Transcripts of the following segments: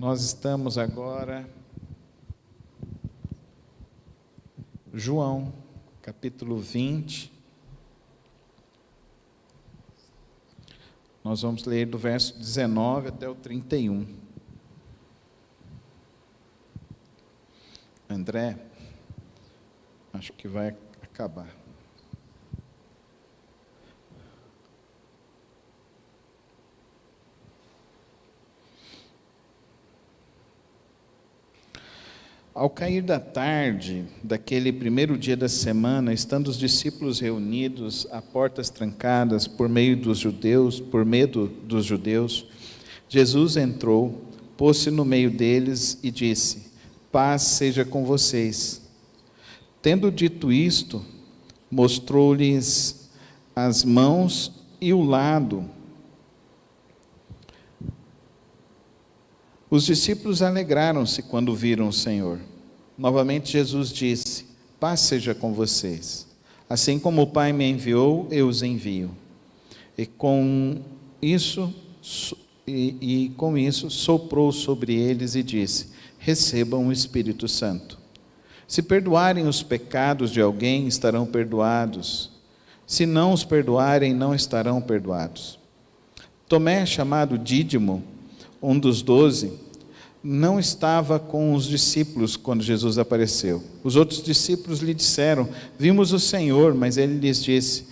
Nós estamos agora, João, capítulo 20. Nós vamos ler do verso 19 até o 31. André, acho que vai acabar. Ao cair da tarde, daquele primeiro dia da semana, estando os discípulos reunidos, a portas trancadas por medo dos judeus, Jesus entrou, pôs-se no meio deles e disse: paz seja com vocês. Tendo dito isto, mostrou-lhes as mãos e o lado. Os discípulos alegraram-se quando viram o Senhor. Novamente Jesus disse: paz seja com vocês. Assim como o Pai me enviou, eu os envio. E com isso soprou sobre eles e disse: recebam o Espírito Santo. Se perdoarem os pecados de alguém, estarão perdoados. Se não os perdoarem, não estarão perdoados. Tomé, chamado Dídimo, um dos 12, não estava com os discípulos quando Jesus apareceu. Os outros discípulos lhe disseram: vimos o Senhor, mas ele lhes disse: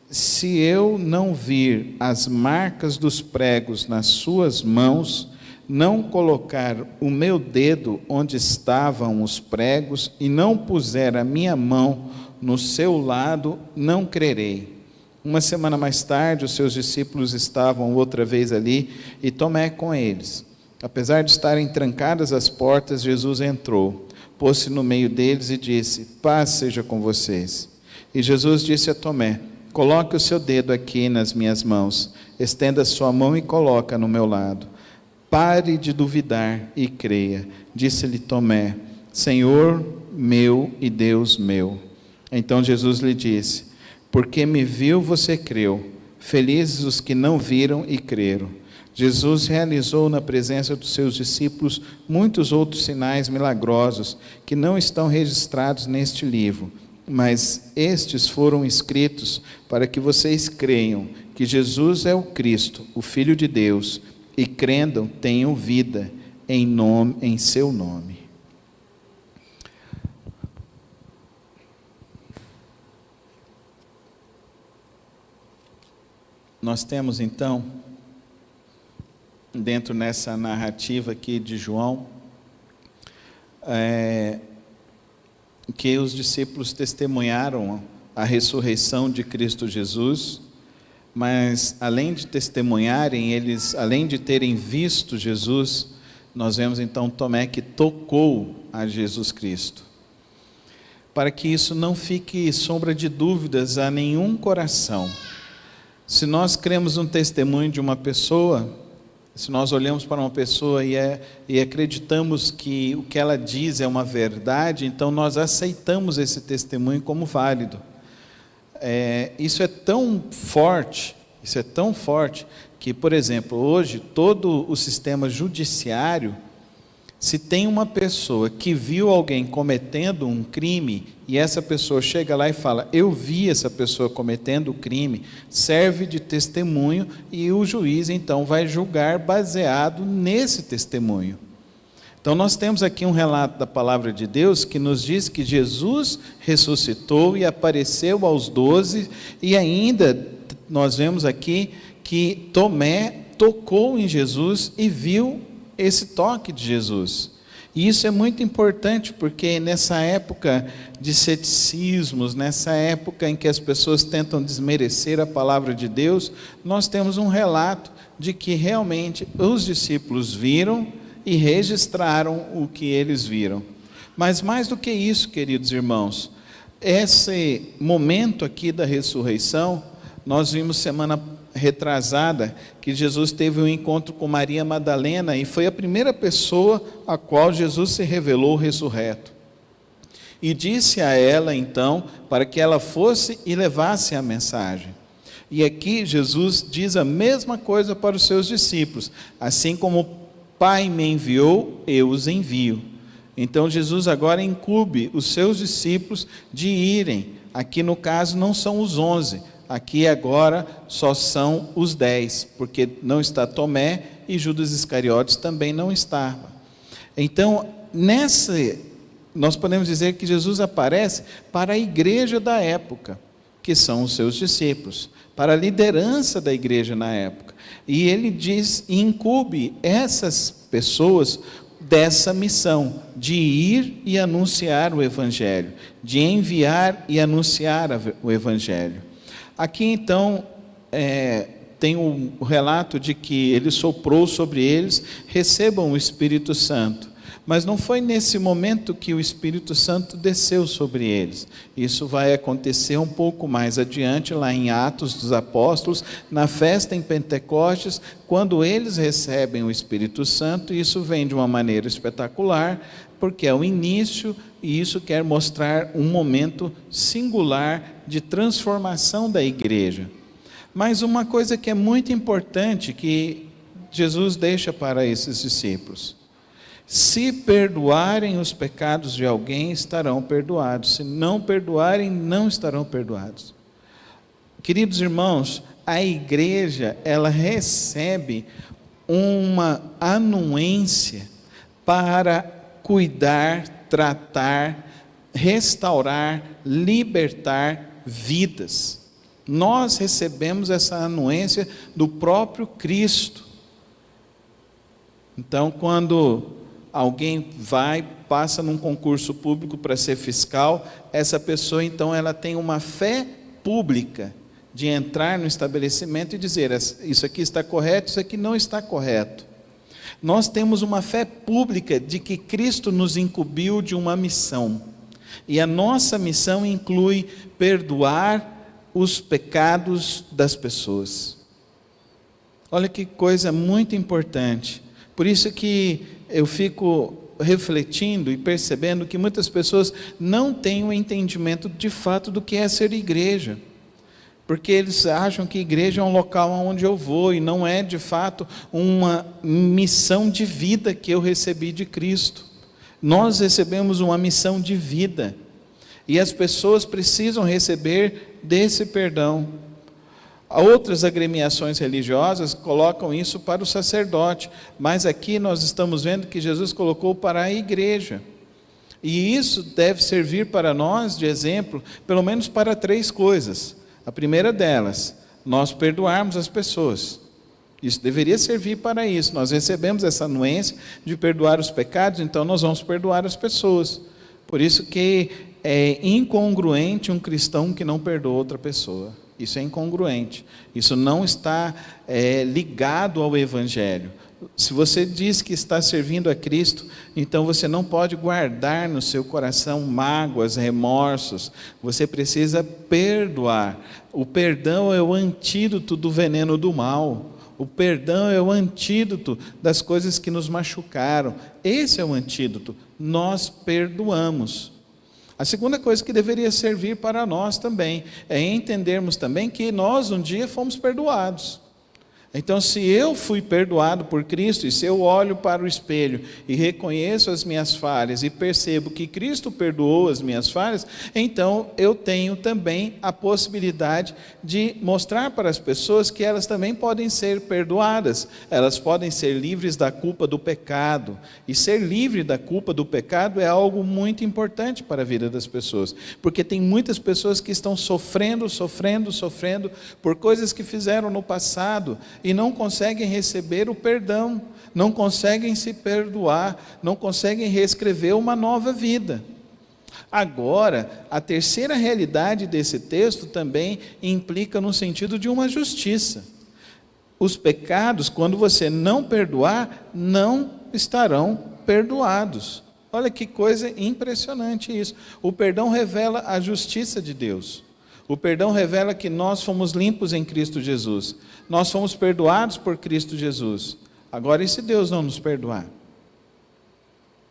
se eu não vir as marcas dos pregos nas suas mãos, não colocar o meu dedo onde estavam os pregos e não puser a minha mão no seu lado, não crerei. Uma semana mais tarde, os seus discípulos estavam outra vez ali e Tomé com eles. Apesar de estarem trancadas as portas, Jesus entrou, pôs-se no meio deles e disse: paz seja com vocês. E Jesus disse a Tomé: coloque o seu dedo aqui nas minhas mãos, estenda sua mão e coloca no meu lado. Pare de duvidar e creia. Disse-lhe Tomé: Senhor meu e Deus meu. Então Jesus lhe disse: porque me viu, você creu. Felizes os que não viram e creram. Jesus realizou na presença dos seus discípulos muitos outros sinais milagrosos que não estão registrados neste livro, mas estes foram escritos para que vocês creiam que Jesus é o Cristo, o Filho de Deus, e crendo tenham vida em seu nome. Nós temos então, dentro nessa narrativa aqui de João, que os discípulos testemunharam a ressurreição de Cristo Jesus, mas além de testemunharem, eles, além de terem visto Jesus, nós vemos então Tomé que tocou a Jesus Cristo. Para que isso não fique sombra de dúvidas a nenhum coração. Se nós cremos um testemunho de uma pessoa, se nós olhamos para uma pessoa e acreditamos que o que ela diz é uma verdade, então nós aceitamos esse testemunho como válido. Isso é tão forte, que, por exemplo, hoje todo o sistema judiciário, se tem uma pessoa que viu alguém cometendo um crime, e essa pessoa chega lá e fala: eu vi essa pessoa cometendo o crime, serve de testemunho, e o juiz então vai julgar baseado nesse testemunho. Então nós temos aqui um relato da palavra de Deus que nos diz que Jesus ressuscitou e apareceu aos 12, e ainda nós vemos aqui que Tomé tocou em Jesus e viu esse toque de Jesus. E isso é muito importante, porque nessa época de ceticismos, nessa época em que as pessoas tentam desmerecer a palavra de Deus, nós temos um relato de que realmente os discípulos viram e registraram o que eles viram. Mas mais do que isso, queridos irmãos, esse momento aqui da ressurreição, nós vimos semana retrasada que Jesus teve um encontro com Maria Madalena e foi a primeira pessoa a qual Jesus se revelou ressurreto. E disse a ela então para que ela fosse e levasse a mensagem. E aqui Jesus diz a mesma coisa para os seus discípulos: assim como Pai me enviou, eu os envio. Então Jesus agora incumbe os seus discípulos de irem. Aqui no caso não são os 11, aqui agora só são os 10, porque não está Tomé e Judas Iscariotes também não estava. Então, nós podemos dizer que Jesus aparece para a igreja da época, que são os seus discípulos, para a liderança da igreja na época. E ele diz, incumbe essas pessoas dessa missão, de ir e anunciar o Evangelho, de enviar e anunciar o Evangelho. Aqui então, tem o relato de que ele soprou sobre eles, recebam o Espírito Santo. Mas não foi nesse momento que o Espírito Santo desceu sobre eles. Isso vai acontecer um pouco mais adiante, lá em Atos dos Apóstolos, na festa em Pentecostes, quando eles recebem o Espírito Santo. Isso vem de uma maneira espetacular, porque é o início, e isso quer mostrar um momento singular de transformação da igreja. Mas uma coisa que é muito importante, que Jesus deixa para esses discípulos: se perdoarem os pecados de alguém, estarão perdoados. Se não perdoarem, não estarão perdoados. Queridos irmãos, a igreja, ela recebe uma anuência para cuidar, tratar, restaurar, libertar vidas. Nós recebemos essa anuência do próprio Cristo. Então, quando alguém passa num concurso público para ser fiscal, essa pessoa então ela tem uma fé pública de entrar no estabelecimento e dizer: isso aqui está correto, isso aqui não está correto. Nós temos uma fé pública de que Cristo nos incumbiu de uma missão, e a nossa missão inclui perdoar os pecados das pessoas. Olha que coisa muito importante. Por isso que eu fico refletindo e percebendo que muitas pessoas não têm o entendimento de fato do que é ser igreja, porque eles acham que igreja é um local onde eu vou, e não é de fato uma missão de vida que eu recebi de Cristo. Nós recebemos uma missão de vida, e as pessoas precisam receber desse perdão. Outras agremiações religiosas colocam isso para o sacerdote, mas aqui nós estamos vendo que Jesus colocou para a igreja. E isso deve servir para nós de exemplo, pelo menos para 3 coisas. A primeira delas, nós perdoarmos as pessoas. Isso deveria servir para isso. Nós recebemos essa anuência de perdoar os pecados, então nós vamos perdoar as pessoas. Por isso que é incongruente um cristão que não perdoa outra pessoa. Isso é incongruente, isso não está ligado ao Evangelho. Se você diz que está servindo a Cristo, então você não pode guardar no seu coração mágoas, remorsos. Você precisa perdoar. O perdão é o antídoto do veneno do mal. O perdão é o antídoto das coisas que nos machucaram. Esse é o antídoto. Nós perdoamos. A segunda coisa que deveria servir para nós também é entendermos também que nós um dia fomos perdoados. Então, se eu fui perdoado por Cristo, e se eu olho para o espelho e reconheço as minhas falhas e percebo que Cristo perdoou as minhas falhas, então eu tenho também a possibilidade de mostrar para as pessoas que elas também podem ser perdoadas, elas podem ser livres da culpa do pecado. E ser livre da culpa do pecado é algo muito importante para a vida das pessoas, porque tem muitas pessoas que estão sofrendo por coisas que fizeram no passado, e não conseguem receber o perdão, não conseguem se perdoar, não conseguem reescrever uma nova vida. Agora, a terceira realidade desse texto também implica no sentido de uma justiça. Os pecados, quando você não perdoar, não estarão perdoados. Olha que coisa impressionante isso. O perdão revela a justiça de Deus. O perdão revela que nós fomos limpos em Cristo Jesus. Nós fomos perdoados por Cristo Jesus. Agora, e se Deus não nos perdoar?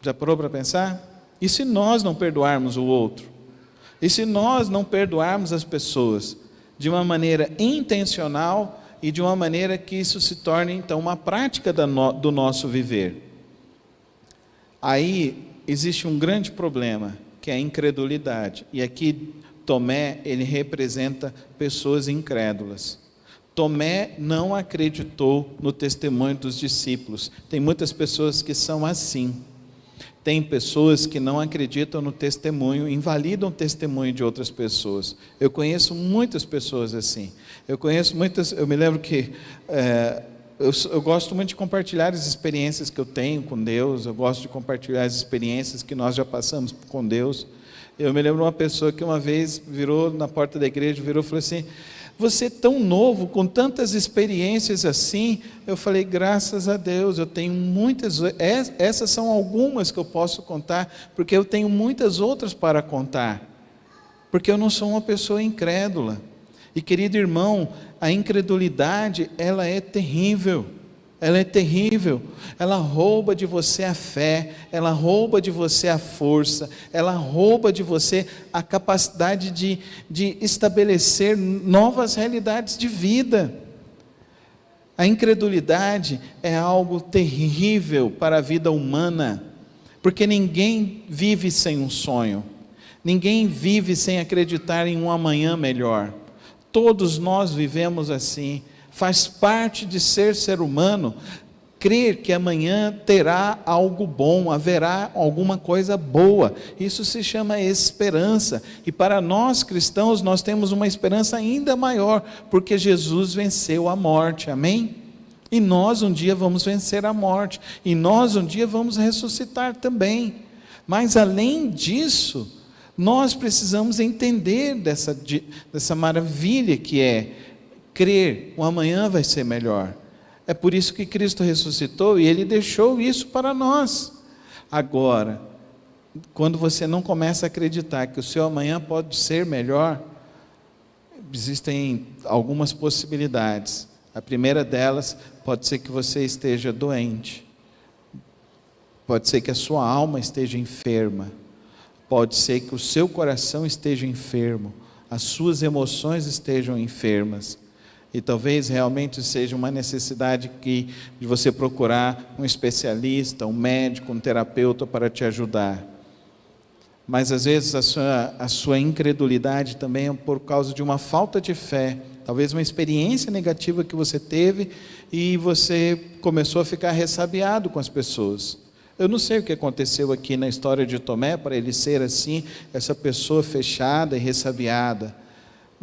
Já parou para pensar? E se nós não perdoarmos o outro? E se nós não perdoarmos as pessoas de uma maneira intencional e de uma maneira que isso se torne então uma prática do nosso viver. Aí existe um grande problema, que é a incredulidade, e aqui Tomé, ele representa pessoas incrédulas. Tomé não acreditou no testemunho dos discípulos. Tem muitas pessoas que são assim. Tem pessoas que não acreditam no testemunho, invalidam o testemunho de outras pessoas. Eu conheço muitas pessoas assim. Eu me lembro que eu gosto muito de compartilhar as experiências que eu tenho com Deus, eu gosto de compartilhar as experiências que nós já passamos com Deus. Eu me lembro de uma pessoa que uma vez virou na porta da igreja, e falou assim: você é tão novo, com tantas experiências assim. Eu falei: graças a Deus, eu tenho muitas, essas são algumas que eu posso contar, porque eu tenho muitas outras para contar, porque eu não sou uma pessoa incrédula. E querido irmão, a incredulidade, ela é terrível. Ela é terrível, ela rouba de você a fé, ela rouba de você a força, ela rouba de você a capacidade de estabelecer novas realidades de vida. A incredulidade é algo terrível para a vida humana, porque ninguém vive sem um sonho, ninguém vive sem acreditar em um amanhã melhor. Todos nós vivemos assim. Faz parte de ser humano, crer que amanhã terá algo bom, haverá alguma coisa boa. Isso se chama esperança, e para nós cristãos, nós temos uma esperança ainda maior, porque Jesus venceu a morte, amém? E nós um dia vamos vencer a morte, e nós um dia vamos ressuscitar também. Mas além disso, nós precisamos entender dessa maravilha que é crer, o amanhã vai ser melhor. É por isso que Cristo ressuscitou e Ele deixou isso para nós. Agora, quando você não começa a acreditar que o seu amanhã pode ser melhor, existem algumas possibilidades. A primeira delas, pode ser que você esteja doente, pode ser que a sua alma esteja enferma, pode ser que o seu coração esteja enfermo, as suas emoções estejam enfermas. E talvez realmente seja uma necessidade de você procurar um especialista, um médico, um terapeuta para te ajudar. Mas às vezes a sua incredulidade também é por causa de uma falta de fé, talvez uma experiência negativa que você teve e você começou a ficar ressabiado com as pessoas. Eu não sei o que aconteceu aqui na história de Tomé para ele ser assim, essa pessoa fechada e ressabiada.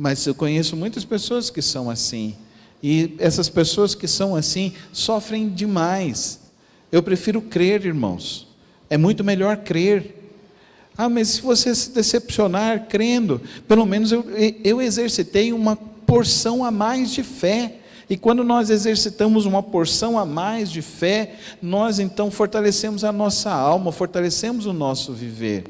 Mas eu conheço muitas pessoas que são assim, e essas pessoas que são assim, sofrem demais. Eu prefiro crer, irmãos, é muito melhor crer. Mas se você se decepcionar crendo, pelo menos eu exercitei uma porção a mais de fé, e quando nós exercitamos uma porção a mais de fé, nós então fortalecemos a nossa alma, fortalecemos o nosso viver.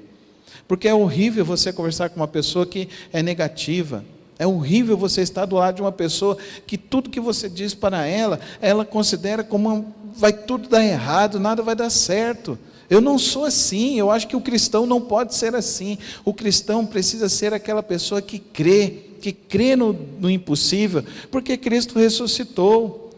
Porque é horrível você conversar com uma pessoa que é negativa. É horrível você estar do lado de uma pessoa que tudo que você diz para ela, ela considera como vai tudo dar errado, nada vai dar certo. Eu não sou assim, eu acho que o cristão não pode ser assim. O cristão precisa ser aquela pessoa que crê no impossível, porque Cristo ressuscitou.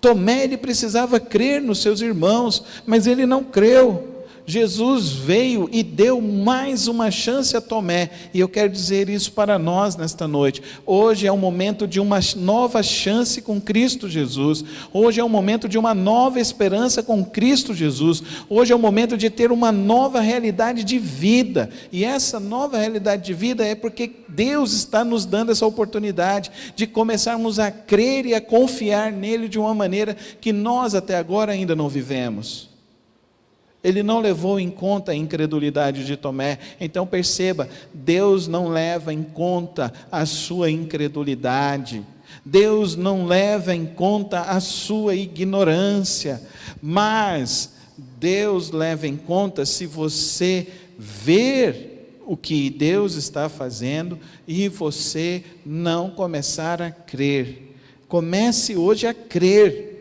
Tomé, ele precisava crer nos seus irmãos, mas ele não creu. Jesus veio e deu mais uma chance a Tomé, e eu quero dizer isso para nós nesta noite. Hoje é o momento de uma nova chance com Cristo Jesus, hoje é o momento de uma nova esperança com Cristo Jesus, hoje é o momento de ter uma nova realidade de vida, e essa nova realidade de vida é porque Deus está nos dando essa oportunidade de começarmos a crer e a confiar nele de uma maneira que nós até agora ainda não vivemos. Ele não levou em conta a incredulidade de Tomé. Então perceba, Deus não leva em conta a sua incredulidade. Deus não leva em conta a sua ignorância. Mas Deus leva em conta se você ver o que Deus está fazendo e você não começar a crer. Comece hoje a crer.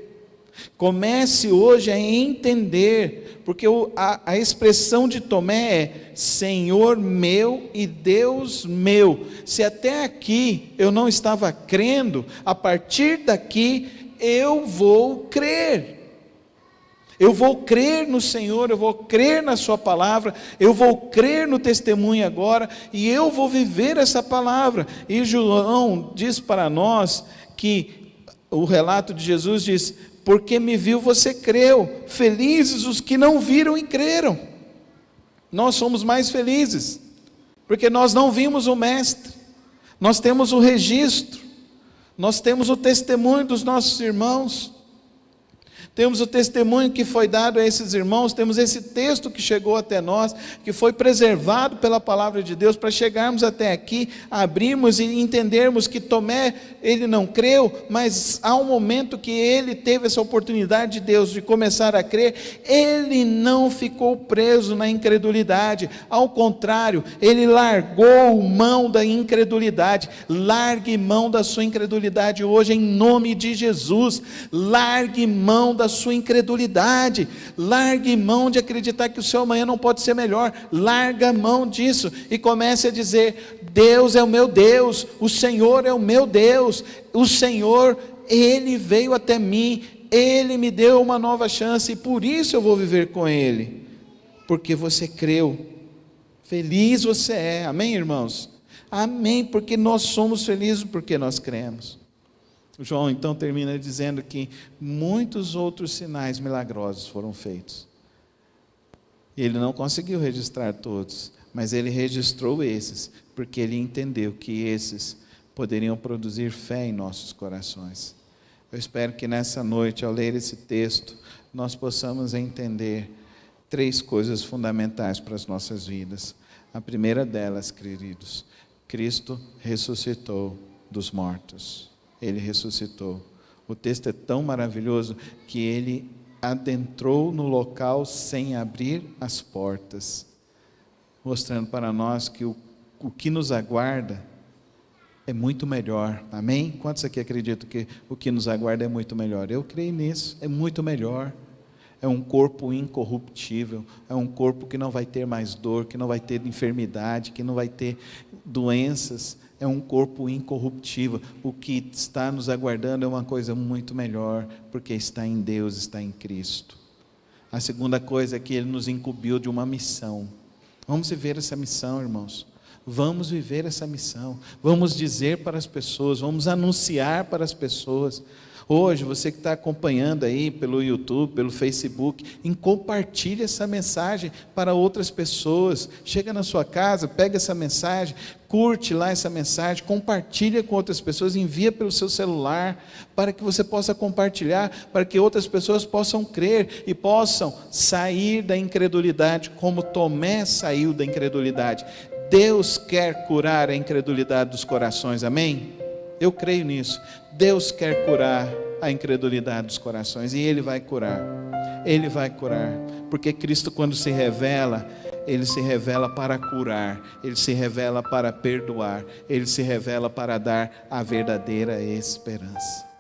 Comece hoje a entender, porque a expressão de Tomé é Senhor meu e Deus meu. Se até aqui eu não estava crendo, a partir daqui eu vou crer. Eu vou crer no Senhor, eu vou crer na sua palavra, eu vou crer no testemunho agora, e eu vou viver essa palavra. E João diz para nós que o relato de Jesus diz: porque me viu, você creu. Felizes os que não viram e creram. Nós somos mais felizes, porque nós não vimos o Mestre, nós temos o registro, nós temos o testemunho dos nossos irmãos, temos o testemunho que foi dado a esses irmãos, temos esse texto que chegou até nós, que foi preservado pela palavra de Deus, para chegarmos até aqui, abrirmos e entendermos que Tomé, ele não creu, mas há um momento que ele teve essa oportunidade de Deus, de começar a crer. Ele não ficou preso na incredulidade, ao contrário, ele largou mão da incredulidade. Largue mão da sua incredulidade hoje, em nome de Jesus. Largue mão da sua incredulidade, largue mão de acreditar que o seu amanhã não pode ser melhor. Larga mão disso e comece a dizer: Deus é o meu Deus, o Senhor é o meu Deus, o Senhor, Ele veio até mim, Ele me deu uma nova chance, e por isso eu vou viver com Ele, porque você creu. Feliz você é, amém, irmãos? Amém, porque nós somos felizes porque nós cremos. João então termina dizendo que muitos outros sinais milagrosos foram feitos. Ele não conseguiu registrar todos, mas ele registrou esses, porque ele entendeu que esses poderiam produzir fé em nossos corações. Eu espero que nessa noite, ao ler esse texto, nós possamos entender 3 coisas fundamentais para as nossas vidas. A primeira delas, queridos: Cristo ressuscitou dos mortos. Ele ressuscitou. O texto é tão maravilhoso que ele adentrou no local sem abrir as portas, mostrando para nós que o que nos aguarda é muito melhor. Amém? Quantos aqui acreditam que o que nos aguarda é muito melhor? Eu creio nisso, é muito melhor. É um corpo incorruptível, é um corpo que não vai ter mais dor, que não vai ter enfermidade, que não vai ter doenças. É um corpo incorruptível. O que está nos aguardando é uma coisa muito melhor, porque está em Deus, está em Cristo. A segunda coisa é que Ele nos incumbiu de uma missão. Vamos viver essa missão, irmãos. Vamos viver essa missão. Vamos dizer para as pessoas, vamos anunciar para as pessoas. Hoje, você que está acompanhando aí pelo YouTube, pelo Facebook, compartilhe essa mensagem para outras pessoas. Chega na sua casa, pega essa mensagem, curte lá essa mensagem, compartilha com outras pessoas, envia pelo seu celular, para que você possa compartilhar, para que outras pessoas possam crer e possam sair da incredulidade, como Tomé saiu da incredulidade. Deus quer curar a incredulidade dos corações, amém? Eu creio nisso. Deus quer curar a incredulidade dos corações, e Ele vai curar. Ele vai curar, porque Cristo, quando se revela, Ele se revela para curar, Ele se revela para perdoar, Ele se revela para dar a verdadeira esperança.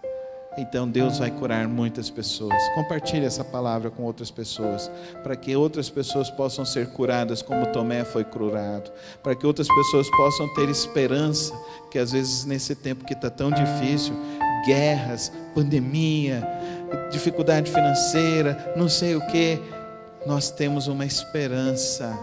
Então Deus vai curar muitas pessoas. Compartilhe essa palavra com outras pessoas, para que outras pessoas possam ser curadas como Tomé foi curado, para que outras pessoas possam ter esperança, que às vezes nesse tempo que está tão difícil, guerras, pandemia, dificuldade financeira, não sei o que, nós temos uma esperança.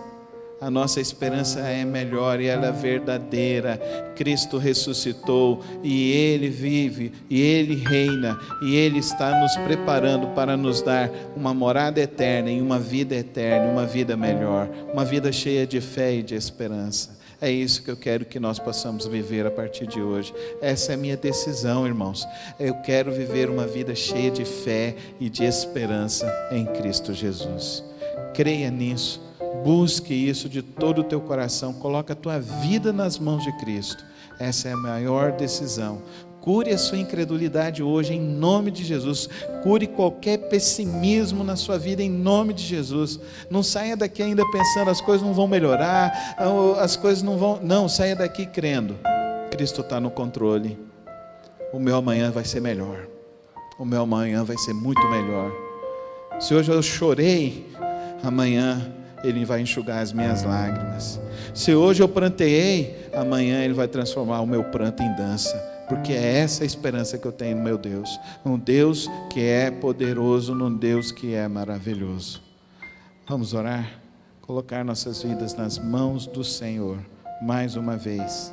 A nossa esperança é melhor e ela é verdadeira. Cristo ressuscitou e Ele vive e Ele reina, e Ele está nos preparando para nos dar uma morada eterna e uma vida eterna, uma vida melhor, uma vida cheia de fé e de esperança. É isso que eu quero que nós possamos viver a partir de hoje. Essa é a minha decisão, irmãos. Eu quero viver uma vida cheia de fé e de esperança em Cristo Jesus. Creia nisso. Busque isso de todo o teu coração. Coloca a tua vida nas mãos de Cristo. Essa é a maior decisão. Cure a sua incredulidade hoje, em nome de Jesus. Cure qualquer pessimismo na sua vida, em nome de Jesus. Não saia daqui ainda pensando as coisas não vão melhorar, as coisas não vão... Não, saia daqui crendo. Cristo está no controle. O meu amanhã vai ser melhor. o meu amanhã vai ser muito melhor. Se hoje eu chorei, amanhã Ele vai enxugar as minhas lágrimas. Se hoje eu pranteei, amanhã Ele vai transformar o meu pranto em dança. Porque é essa a esperança que eu tenho no meu Deus. Um Deus que é poderoso, um Deus que é maravilhoso. Vamos orar? Colocar nossas vidas nas mãos do Senhor, mais uma vez.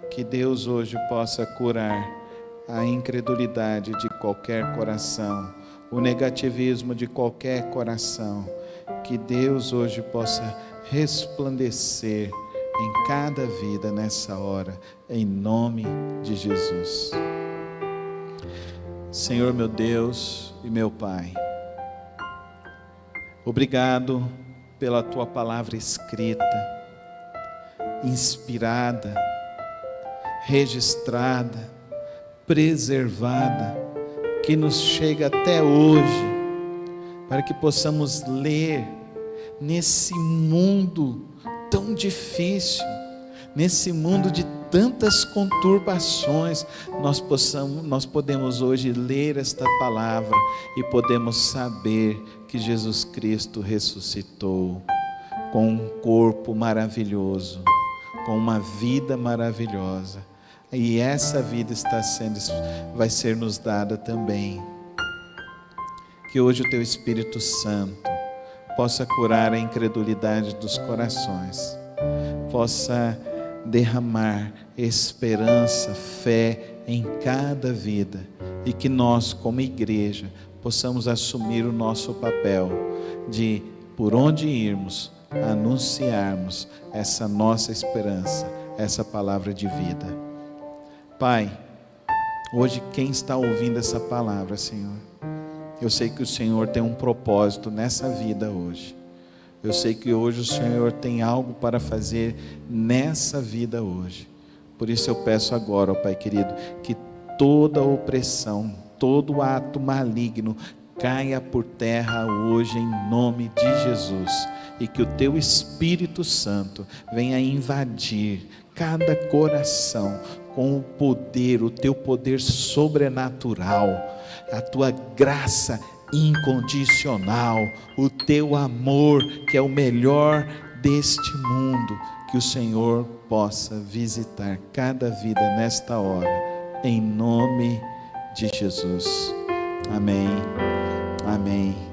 Que Deus hoje possa curar a incredulidade de qualquer coração, o negativismo de qualquer coração. Que Deus hoje possa resplandecer em cada vida nessa hora, em nome de Jesus. Senhor meu Deus e meu Pai, obrigado pela Tua palavra escrita, inspirada, registrada, preservada, que nos chega até hoje, para que possamos ler nesse mundo tão difícil, nesse mundo de tantas conturbações, nós podemos hoje ler esta palavra e podemos saber que Jesus Cristo ressuscitou com um corpo maravilhoso, com uma vida maravilhosa, e essa vida vai ser nos dada também. Que hoje o Teu Espírito Santo possa curar a incredulidade dos corações, possa derramar esperança, fé em cada vida, e que nós, como igreja, possamos assumir o nosso papel de, por onde irmos, anunciarmos essa nossa esperança, essa palavra de vida. Pai, hoje quem está ouvindo essa palavra, Senhor, eu sei que o Senhor tem um propósito nessa vida hoje. Eu sei que hoje o Senhor tem algo para fazer nessa vida hoje. Por isso eu peço agora, ó Pai querido, que toda opressão, todo ato maligno caia por terra hoje em nome de Jesus. E que o Teu Espírito Santo venha invadir cada coração com o poder, o Teu poder sobrenatural, a Tua graça incondicional, o Teu amor que é o melhor deste mundo. Que o Senhor possa visitar cada vida nesta hora, em nome de Jesus. Amém, amém.